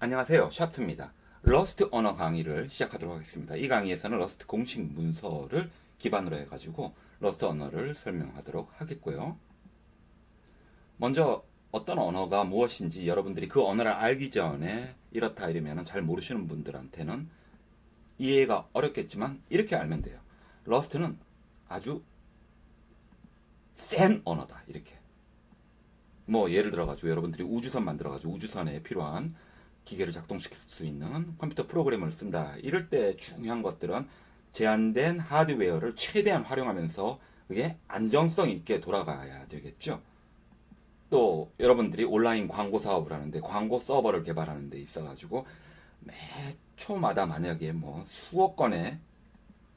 안녕하세요, 샤트입니다. 러스트 언어 강의를 시작하도록 하겠습니다. 이 강의에서는 러스트 공식 문서를 기반으로 해가지고 러스트 언어를 설명하도록 하겠고요. 먼저 어떤 언어가 무엇인지 여러분들이 그 언어를 알기 전에 이렇다 이러면 잘 모르시는 분들한테는 이해가 어렵겠지만 이렇게 알면 돼요. 러스트는 아주 센 언어다, 이렇게. 뭐 예를 들어가지고 여러분들이 우주선 만들어가지고 우주선에 필요한 기계를 작동시킬 수 있는 컴퓨터 프로그램을 쓴다. 이럴 때 중요한 것들은 제한된 하드웨어를 최대한 활용하면서 그게 안정성 있게 돌아가야 되겠죠. 또 여러분들이 온라인 광고 사업을 하는데 광고 서버를 개발하는 데 있어가지고 매 초마다 만약에 뭐 수억 건의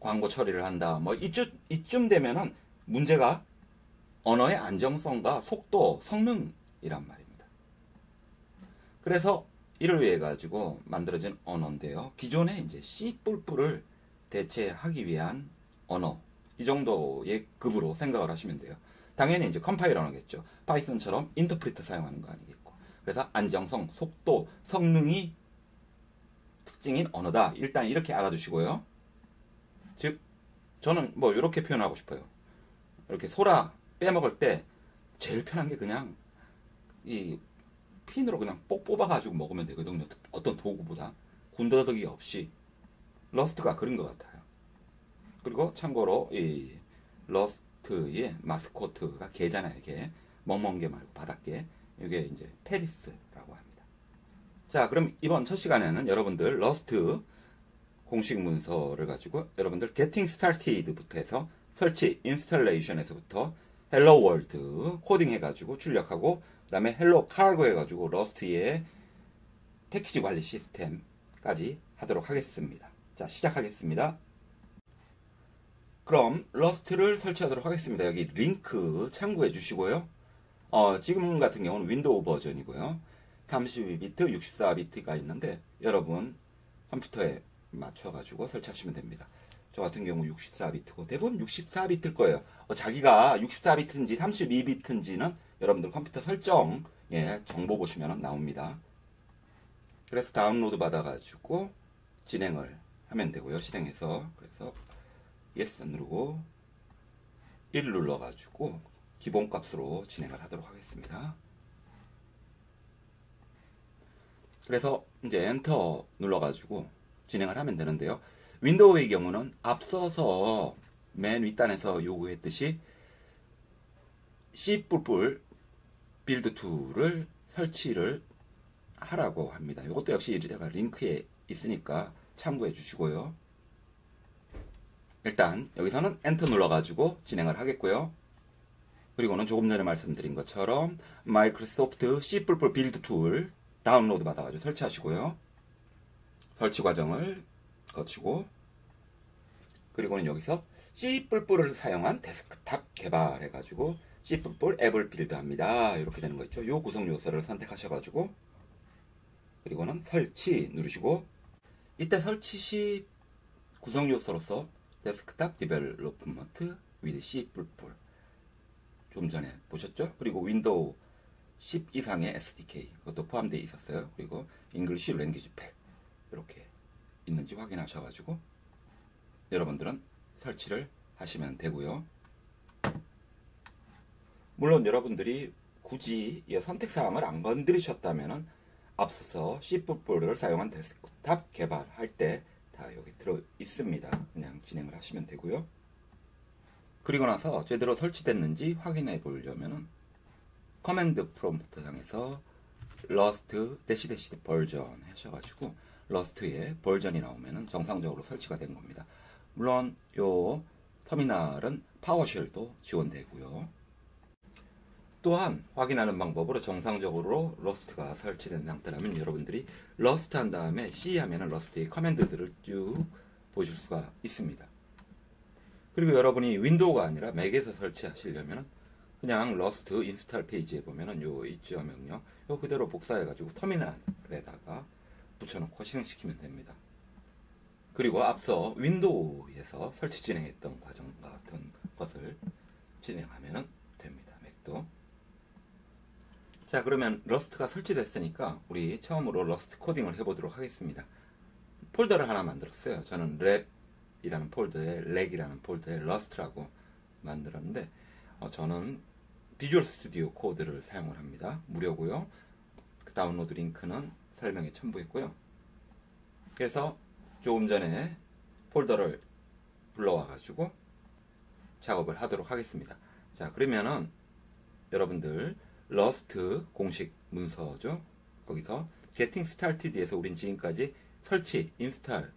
광고 처리를 한다. 뭐 이쯤 되면은 문제가 언어의 안정성과 속도, 성능이란 말입니다. 그래서 이를 위해 가지고 만들어진 언어인데요. 기존의 이제 C++를 대체하기 위한 언어, 이 정도의 급으로 생각을 하시면 돼요. 당연히 이제 컴파일 언어겠죠. 파이썬처럼 인터프리터 사용하는 거 아니겠고. 그래서 안정성, 속도, 성능이 특징인 언어다. 일단 이렇게 알아두시고요. 즉 저는 뭐 이렇게 표현하고 싶어요. 이렇게 소라 빼먹을 때 제일 편한 게 그냥 이 핀으로 그냥 뽁 뽑아가지고 먹으면 되거든요. 어떤 도구보다 군더더기 없이. 러스트가 그런 것 같아요. 그리고 참고로 이 러스트의 마스코트가 개잖아요. 개. 멍멍 개 말고 바닷개. 이게 이제 페리스라고 합니다. 자, 그럼 이번 첫 시간에는 여러분들 러스트 공식 문서를 가지고 여러분들 Getting Started부터 해서 설치, 인스톨레이션에서부터 헬로 월드 코딩 해가지고 출력하고, 그 다음에 헬로 카고 해가지고 러스트의 패키지 관리 시스템까지 하도록 하겠습니다. 자, 시작하겠습니다. 그럼 러스트를 설치하도록 하겠습니다. 여기 링크 참고해 주시고요. 지금 같은 경우는 윈도우 버전이고요. 32비트, 64비트가 있는데 여러분 컴퓨터에 맞춰가지고 설치하시면 됩니다. 저 같은 경우 64비트고 대부분 64비트일 거예요. 자기가 64비트인지 32비트인지는 여러분들 컴퓨터 설정에 정보 보시면 나옵니다. 그래서 다운로드 받아가지고 진행을 하면 되고요. 실행해서. 그래서 yes 누르고 1 눌러가지고 기본값으로 진행을 하도록 하겠습니다. 그래서 이제 엔터 눌러가지고 진행을 하면 되는데요. 윈도우의 경우는 앞서서 맨 윗단에서 요구했듯이 C++ 빌드 툴을 설치를 하라고 합니다. 이것도 역시 제가 링크에 있으니까 참고해 주시고요. 일단 여기서는 엔터 눌러가지고 진행을 하겠고요. 그리고는 조금 전에 말씀드린 것처럼 마이크로소프트 C++ 빌드 툴 다운로드 받아가지고 설치하시고요. 설치 과정을 거치고, 그리고는 여기서 C++를 사용한 데스크탑 개발해가지고 C++ 앱을 빌드합니다. 이렇게 되는 거 있죠. 요 구성 요소를 선택하셔가지고, 그리고는 설치 누르시고, 이때 설치 시 구성 요소로서 데스크탑 디벨롭먼트 위드 C++ 좀 전에 보셨죠? 그리고 윈도우 10 이상의 SDK 그것도 포함되어 있었어요. 그리고 English Language Pack 이렇게 있는지 확인하셔가지고 여러분들은 설치를 하시면 되고요. 물론 여러분들이 굳이 이 선택사항을 안 건드리셨다면 앞서서 C++를 사용한 데스크탑 개발할 때 다 여기 들어 있습니다. 그냥 진행을 하시면 되고요. 그리고 나서 제대로 설치됐는지 확인해 보려면 커맨드 프롬프트상에서 러스트 --- 버전 하셔가지고 러스트의 버전이 나오면 정상적으로 설치가 된 겁니다. 물론 요 터미널은 파워쉘도 지원되고요. 또한 확인하는 방법으로 정상적으로 러스트가 설치된 상태라면 여러분들이 러스트 한 다음에 C 하면 러스트의 커맨드들을 쭉 보실 수가 있습니다. 그리고 여러분이 윈도우가 아니라 맥에서 설치하시려면 그냥 러스트 인스톨 페이지에 보면은 요 있죠, 명령. 요 그대로 복사해가지고 터미널에다가 붙여놓고 실행시키면 됩니다. 그리고 앞서 윈도우에서 설치 진행했던 과정과 같은 것을 진행하면 됩니다. 맥도. 자, 그러면 러스트가 설치됐으니까 우리 처음으로 러스트 코딩을 해보도록 하겠습니다. 폴더를 하나 만들었어요. 저는 랩이라는 폴더에 렉이라는 폴더에 러스트라고 만들었는데 저는 비주얼 스튜디오 코드를 사용을 합니다. 무료고요. 그 다운로드 링크는 설명에 첨부했고요. 그래서 조금 전에 폴더를 불러와 가지고 작업을 하도록 하겠습니다. 자, 그러면은 여러분들 러스트 공식 문서죠. 거기서 Getting Started에서 우린 지금까지 설치, 인스톨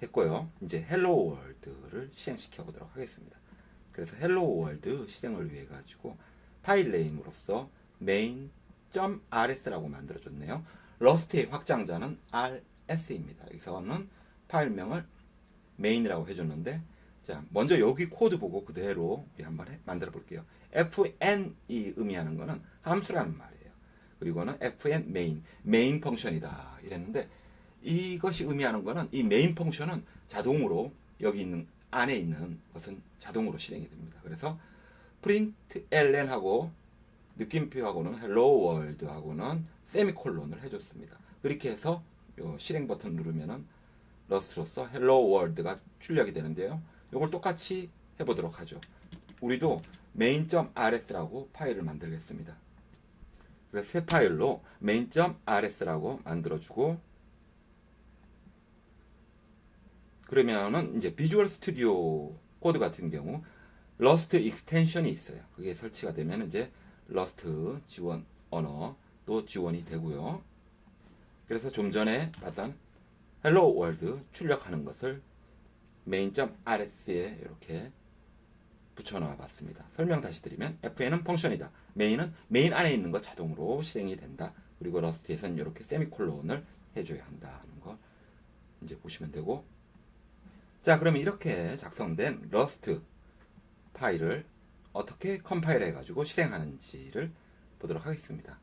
했고요. 이제 헬로 월드를 실행시켜 보도록 하겠습니다. 그래서 헬로 월드 실행을 위해 가지고 파일 네임으로서 main.rs라고 만들어줬네요. 러스트의 확장자는 rs입니다. 여기서는 파일명을 main이라고 해줬는데, 자, 먼저 여기 코드 보고 그대로 우리 한번 만들어 볼게요. fn이 의미하는 거는 함수라는 말이에요. 그리고는 fn main 펑션이다 이랬는데, 이것이 의미하는 거는 이 메인 펑션은 자동으로 여기 있는 안에 있는 것은 자동으로 실행이 됩니다. 그래서 println하고 느낌표하고는 hello world하고는 세미콜론을 해줬습니다. 그렇게 해서 요 실행 버튼 누르면은 러스트로서 hello world가 출력이 되는데요. 이걸 똑같이 해보도록 하죠. 우리도 main.rs라고 파일을 만들겠습니다. 그래서 새 파일로 main.rs라고 만들어주고, 그러면은 이제 비주얼 스튜디오 코드 같은 경우 러스트 익스텐션이 있어요. 그게 설치가 되면 이제 러스트 지원 언어도 지원이 되고요. 그래서 좀 전에 봤던 헬로 월드 출력하는 것을 main.rs에 이렇게 붙여넣어 봤습니다. 설명 다시 드리면 fn은 펑션이다. main은 메인 안에 있는 것 자동으로 실행이 된다. 그리고 러스트에서는 이렇게 세미콜론을 해줘야 한다는 거 이제 보시면 되고, 자, 그러면 이렇게 작성된 러스트 파일을 어떻게 컴파일 해가지고 실행하는지를 보도록 하겠습니다.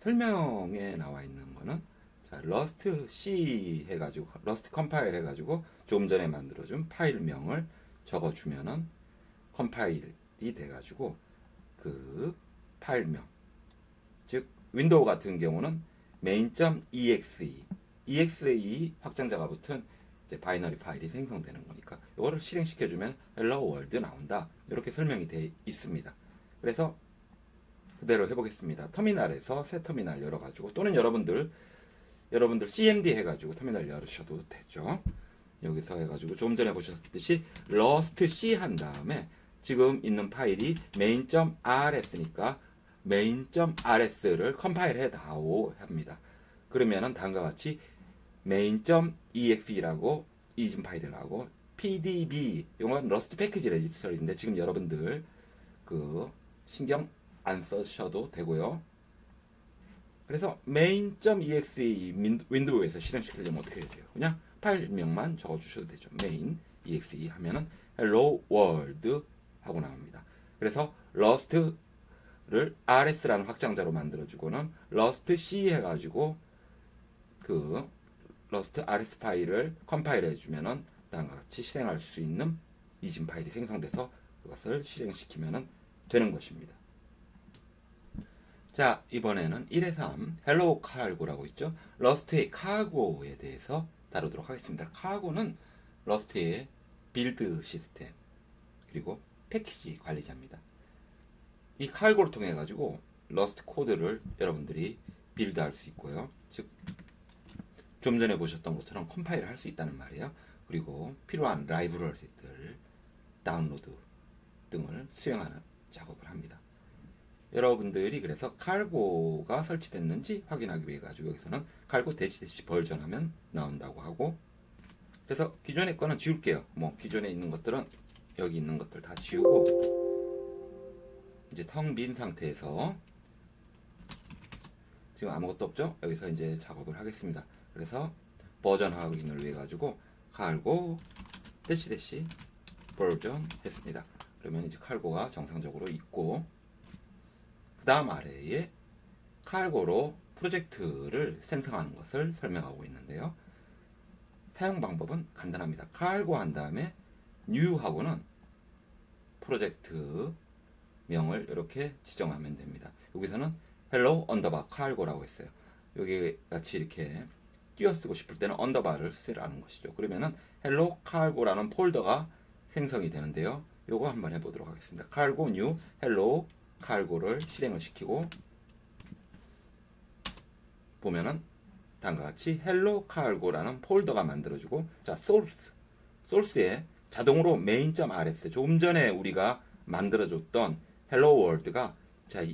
설명에 나와 있는 거는, 자, 러스트 C 해가지고, 러스트 컴파일 해가지고 조금 전에 만들어준 파일명을 적어주면은 컴파일이 돼가지고 그 파일명, 즉 윈도우 같은 경우는 main.exe 확장자가 붙은 이제 바이너리 파일이 생성되는 거니까 이거를 실행시켜주면 hello world 나온다. 이렇게 설명이 되어 있습니다. 그래서 그대로 해보겠습니다. 터미널에서 새 터미널 열어가지고, 또는 여러분들 cmd 해가지고 터미널 열으셔도 되죠. 여기서 해가지고 조금 전에 보셨듯이 러스트 C 한 다음에 지금 있는 파일이 main.rs니까 main.rs를 컴파일 해다오 합니다. 그러면은 다음과 같이 main.exe라고 이진 파일이라고 pdb, 이건 러스트 패키지 레지스터인데 지금 여러분들 그 신경 안 써셔도 되고요. 그래서 main.exe 윈도우에서 실행시키려면 어떻게 해야 돼요? 그냥 파일명만 적어주셔도 되죠. main.exe 하면은 hello world 하고 나옵니다. 그래서 러스트를 rs라는 확장자로 만들어주고는 러스트 C 해가지고 그 러스트 rs 파일을 컴파일 해주면은 다음과 같이 실행할 수 있는 이진 파일이 생성돼서 그것을 실행시키면 되는 것입니다. 자, 이번에는 1-3 헬로 카고라고 있죠. 러스트의 카고에 대해서 다루도록 하겠습니다. 카고는 러스트의 빌드 시스템 그리고 패키지 관리자입니다. 이 카고를 통해 가지고 러스트 코드를 여러분들이 빌드할 수 있고요. 즉 좀 전에 보셨던 것처럼 컴파일을 할 수 있다는 말이에요. 그리고 필요한 라이브러리들 다운로드 등을 수행하는 작업을 합니다. 여러분들이 그래서 칼고가 설치됐는지 확인하기 위해 가지고 여기서는 칼고 대시 버전하면 나온다고 하고, 그래서 기존의 거는 지울게요. 뭐 기존에 있는 것들은 여기 있는 것들 다 지우고 이제 텅 빈 상태에서 지금 아무것도 없죠? 여기서 이제 작업을 하겠습니다. 그래서 버전 확인을 위해 가지고 칼고 대시 버전 했습니다. 그러면 이제 칼고가 정상적으로 있고, 그 다음 아래에 칼고로 프로젝트를 생성하는 것을 설명하고 있는데요. 사용 방법은 간단합니다. 칼고 한 다음에 new하고는 프로젝트 명을 이렇게 지정하면 됩니다. 여기서는 hello 언더바 cargo라고 했어요. 여기 같이 이렇게 띄어쓰고 싶을 때는 언더바를 쓰라는 것이죠. 그러면은 hello cargo라는 폴더가 생성이 되는데요. 요거 한번 해보도록 하겠습니다. cargo new hello cargo를 실행을 시키고 보면은 다음과 같이 hello cargo라는 폴더가 만들어지고, 자 source에 자동으로 main.rs 좀 전에 우리가 만들어줬던 hello world가 자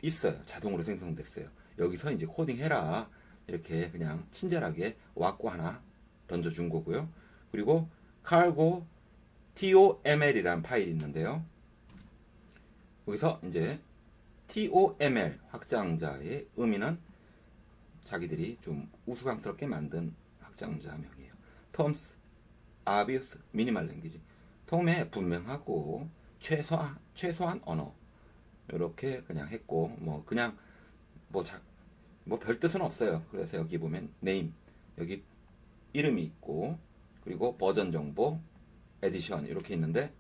있어요. 자동으로 생성됐어요. 여기서 이제 코딩 해라 이렇게 그냥 친절하게 왔고 하나 던져준 거고요. 그리고 cargo toml이라는 파일이 있는데요. 여기서 이제 toml 확장자의 의미는 자기들이 좀 우스꽝스럽게 만든 확장자명이에요. terms, obvious, minimal language. 톰에 분명하고 최소한 언어 이렇게 그냥 했고, 뭐 그냥 뭐 별 뜻은 없어요. 그래서 여기 보면 name, 여기 이름이 있고, 그리고 버전 정보, 에디션 이렇게 있는데,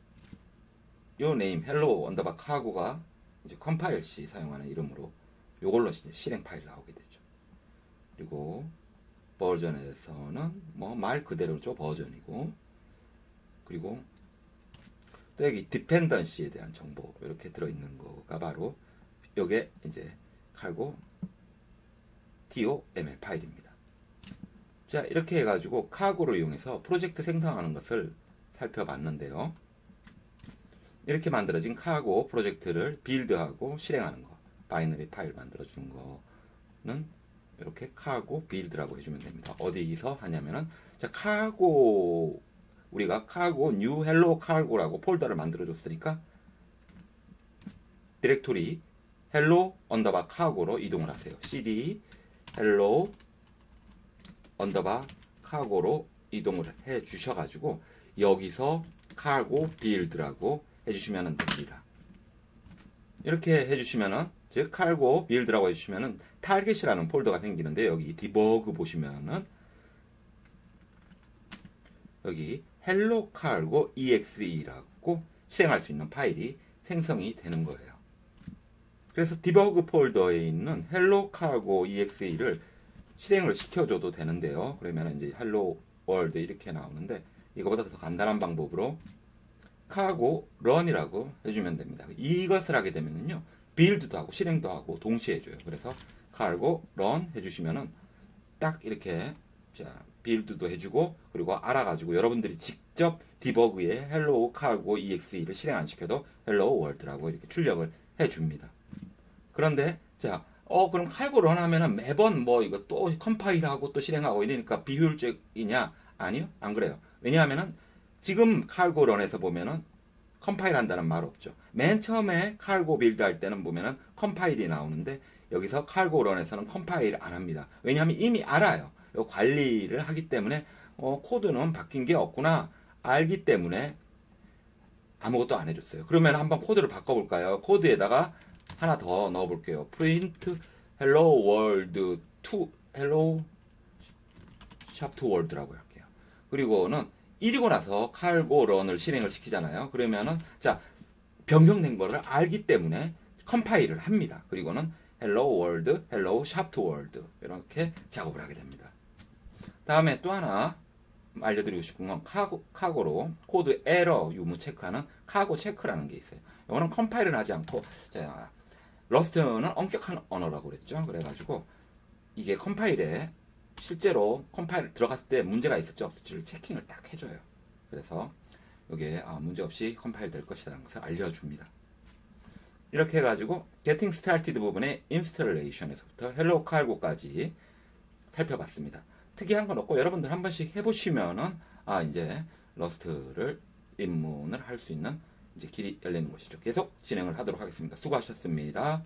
요 name hello 언더바 cargo가 이제 컴파일 시 사용하는 이름으로 요걸로 이제 실행 파일 나오게 되죠. 그리고 버전에서는 뭐 말 그대로죠. 버전이고, 그리고 또 여기 디펜던시에 대한 정보 이렇게 들어있는 거가 바로 요게 이제 cargo toml 파일입니다. 자, 이렇게 해가지고 카고를 이용해서 프로젝트 생성하는 것을 살펴봤는데요. 이렇게 만들어진 카고 프로젝트를 빌드하고 실행하는 거, 바이너리 파일 만들어주는 거는 이렇게 카고 빌드라고 해주면 됩니다. 어디서 하냐면은, 자, 카고, 우리가 카고 new hello cargo라고 폴더를 만들어줬으니까 디렉토리 hello 언더바 cargo로 이동을 하세요. cd hello 언더바 cargo로 이동을 해 주셔가지고 여기서 cargo build라고 해주시면 됩니다. 이렇게 해주시면은, 즉 cargo build라고 해주시면은 타겟이라는 폴더가 생기는데, 여기 디버그 보시면은 여기 hello cargo exe라고 실행할 수 있는 파일이 생성이 되는 거예요. 그래서 디버그 폴더에 있는 hello cargo exe를 실행을 시켜줘도 되는데요. 그러면 이제 hello world 이렇게 나오는데, 이거보다 더 간단한 방법으로 cargo run이라고 해주면 됩니다. 이것을 하게 되면요, 빌드도 하고 실행도 하고 동시에 해줘요. 그래서 cargo run 해주시면은 딱 이렇게, 자, 빌드도 해주고, 그리고 알아가지고 여러분들이 직접 디버그에 hello cargo exe를 실행 안 시켜도 hello world라고 이렇게 출력을 해줍니다. 그런데 자, 그럼 cargo run 하면은 매번 뭐 이거 또 컴파일하고 또 실행하고 이러니까 비효율적이냐? 아니요, 안 그래요. 왜냐하면은 지금 cargo run에서 보면은 컴파일 한다는 말 없죠. 맨 처음에 cargo 빌드 할 때는 보면은 컴파일이 나오는데, 여기서 cargo run에서는 컴파일 안 합니다. 왜냐하면 이미 알아요. 요 관리를 하기 때문에 코드는 바뀐 게 없구나 알기 때문에 아무것도 안 해줬어요. 그러면 한번 코드를 바꿔볼까요? 코드에다가 하나 더 넣어볼게요. print hello world to hello shop to world라고 할게요. 그리고는 이리고 나서 cargo run을 실행을 시키잖아요. 그러면은, 자, 변경된 거를 알기 때문에 컴파일을 합니다. 그리고는 hello world, hello shop to world 이렇게 작업을 하게 됩니다. 다음에 또 하나 알려드리고 싶은 건 카고로 코드 에러 유무 체크하는 카고 체크라는 게 있어요. 이거는 컴파일은 하지 않고, 자, 러스트는 엄격한 언어라고 그랬죠. 그래가지고 이게 컴파일에 실제로 컴파일 들어갔을 때 문제가 있을지 없을지를 체킹을 딱 해줘요. 그래서 이게 문제 없이 컴파일 될 것이라는 것을 알려줍니다. 이렇게 해가지고 Getting Started 부분의 Installation에서부터 Hello Cargo까지 살펴봤습니다. 특이한 건 없고 여러분들 한 번씩 해보시면은 이제 러스트를 입문을 할 수 있는 이제 길이 열리는 것이죠. 계속 진행을 하도록 하겠습니다. 수고하셨습니다.